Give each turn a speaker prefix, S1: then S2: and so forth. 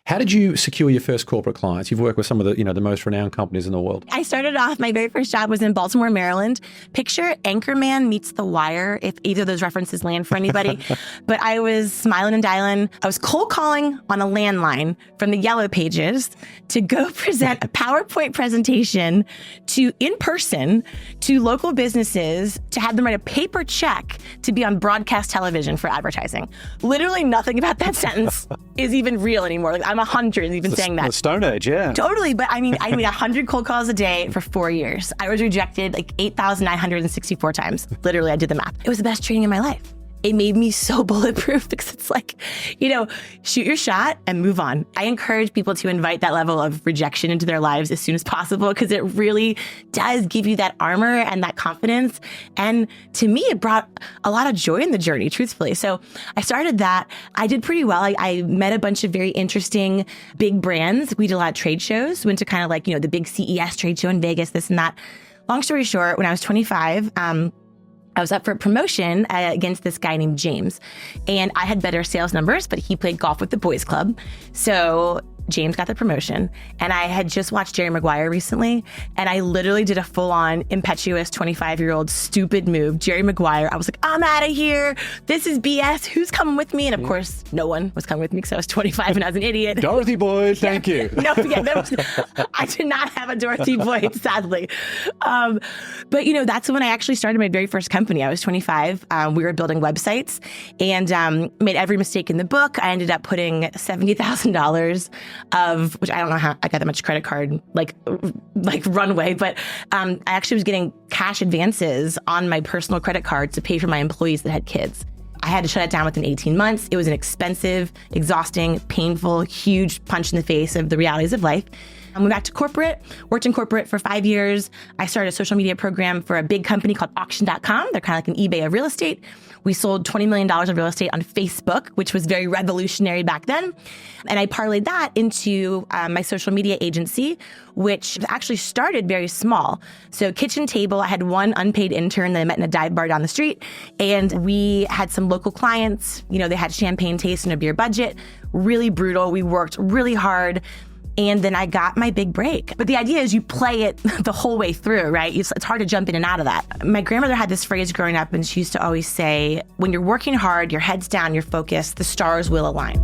S1: How did you secure your first corporate clients? You've worked with some of the most renowned companies in the world.
S2: I started off, my very first job was in Baltimore, Maryland. Picture Anchorman meets The Wire, if either of those references land for anybody. But I was smiling and dialing. I was cold calling on a landline from the Yellow Pages to go present a PowerPoint presentation in person to local businesses to have them write a paper check to be on broadcast television for advertising. Literally nothing about that sentence is even real anymore. Like, I'm 100 even saying that.
S1: The Stone Age, yeah.
S2: Totally. But I made 100 cold calls a day for 4 years. I was rejected like 8,964 times. Literally, I did the math. It was the best training of my life. It made me so bulletproof because it's like, shoot your shot and move on. I encourage people to invite that level of rejection into their lives as soon as possible because it really does give you that armor and that confidence. And to me, it brought a lot of joy in the journey, truthfully. So I started that. I did pretty well. I met a bunch of very interesting big brands. We did a lot of trade shows, went to kind of like, the big CES trade show in Vegas, this and that. Long story short, when I was 25, I was up for a promotion against this guy named James. And I had better sales numbers, but he played golf with the boys club. So James got the promotion. And I had just watched Jerry Maguire recently. And I literally did a full-on impetuous 25-year-old stupid move. Jerry Maguire, I was like, I'm out of here. This is BS. Who's coming with me? And of course, no one was coming with me because I was 25 and I was an idiot.
S1: Dorothy Boyd, thank you.
S2: No, I did not have a Dorothy Boyd, sadly. But that's when I actually started my very first company. I was 25. We were building websites and made every mistake in the book. I ended up putting $70,000 which I don't know how I got that much credit card, like runway, but I actually was getting cash advances on my personal credit card to pay for my employees that had kids. I had to shut it down within 18 months. It was an expensive, exhausting, painful, huge punch in the face of the realities of life. I went back to corporate, worked in corporate for 5 years. I started a social media program for a big company called auction.com. They're kind of like an eBay of real estate. We sold $20 million of real estate on Facebook, which was very revolutionary back then. And I parlayed that into my social media agency, which actually started very small. So kitchen table, I had one unpaid intern that I met in a dive bar down the street. And we had some local clients, they had champagne taste and a beer budget, really brutal. We worked really hard. And then I got my big break. But the idea is you play it the whole way through, right? It's hard to jump in and out of that. My grandmother had this phrase growing up, and she used to always say, when you're working hard, your head's down, you're focused, the stars will align.